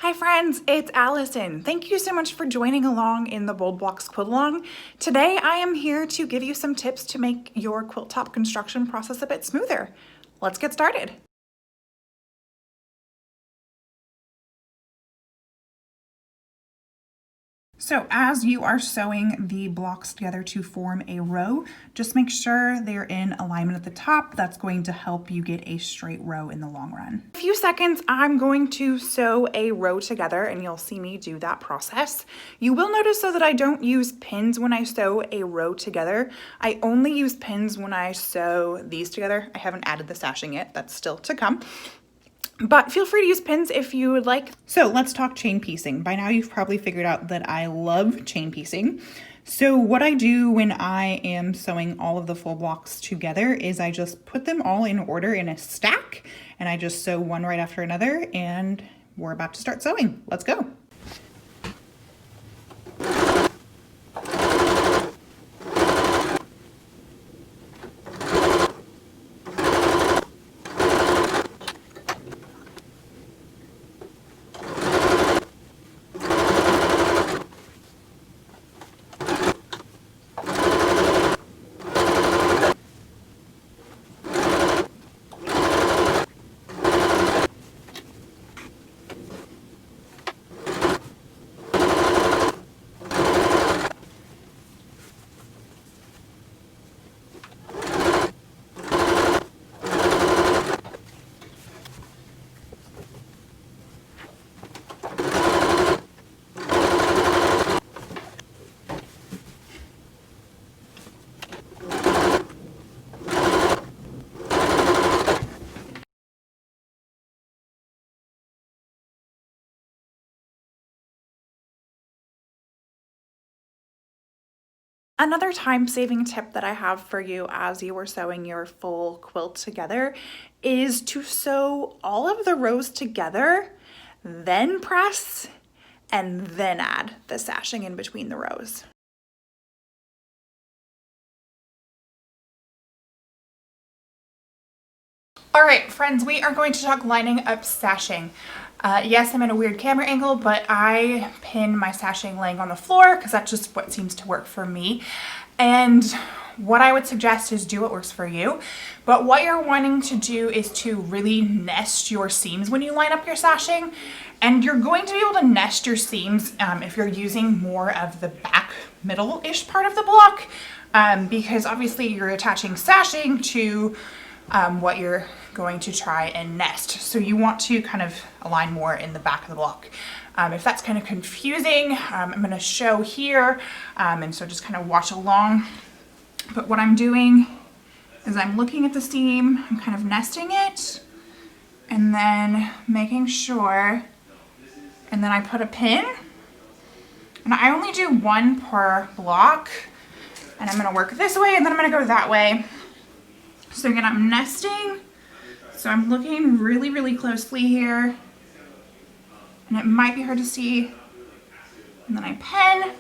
Hi friends, it's Allison. Thank you so much for joining along in the Bold Blocks Quilt Along. Today I am here to give you some tips to make your quilt top construction process a bit smoother. Let's get started. So as you are sewing the blocks together to form a row, just make sure they're in alignment at the top. That's going to help you get a straight row in the long run. In a few seconds, I'm going to sew a row together and you'll see me do that process. You will notice though that I don't use pins when I sew a row together. I only use pins when I sew these together. I haven't added the sashing yet, that's still to come. But feel free to use pins if you would like. So let's talk chain piecing. By now you've probably figured out that I love chain piecing. So what I do when I am sewing all of the full blocks together is I just put them all in order in a stack and I just sew one right after another and we're about to start sewing. Let's go. Another time-saving tip that I have for you as you are sewing your full quilt together is to sew all of the rows together, then press, and then add the sashing in between the rows. All right, friends, we are going to talk lining up sashing. Yes, I'm in a weird camera angle, but I pin my sashing laying on the floor because that's just what seems to work for me. And what I would suggest is do what works for you. But what you're wanting to do is to really nest your seams when you line up your sashing. And you're going to be able to nest your seams if you're using more of the back middle-ish part of the block, because obviously you're attaching sashing to what you're going to try and nest. So you want to kind of align more in the back of the block. If that's kind of confusing, I'm going to show here, and so just kind of watch along. But what I'm doing is I'm looking at the seam, I'm kind of nesting it, and then making sure, and then I put a pin, and I only do one per block, and I'm going to work this way, and then I'm going to go that way. So again, I'm nesting, so I'm looking really, really closely here, and it might be hard to see, and then I pin,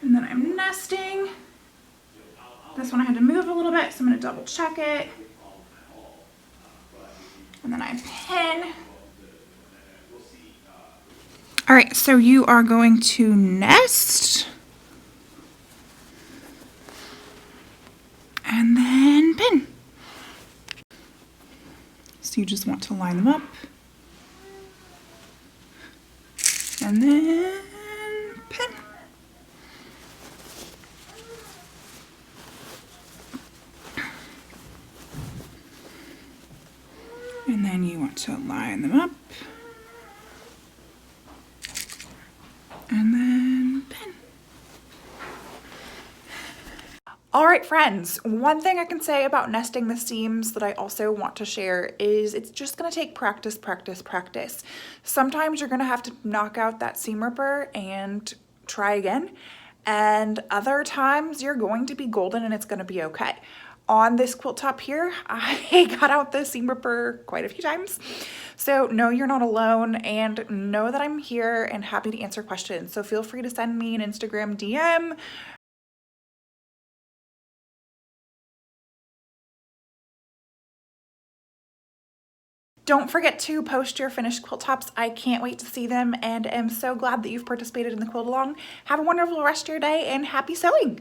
and then I'm nesting. This one I had to move a little bit, so I'm going to double check it, and then I pin. All right, so you are going to nest, and then pin. So you just want to line them up, and then pin. And then you want to line them up, and then pin. All right, friends, one thing I can say about nesting the seams that I also want to share is it's just gonna take practice, practice, practice. Sometimes you're gonna have to knock out that seam ripper and try again. And other times you're going to be golden and it's gonna be okay. On this quilt top here, I got out the seam ripper quite a few times. So no, you're not alone, and know that I'm here and happy to answer questions. So feel free to send me an Instagram DM. Don't forget to post your finished quilt tops. I can't wait to see them and am so glad that you've participated in the quilt along. Have a wonderful rest of your day and happy sewing.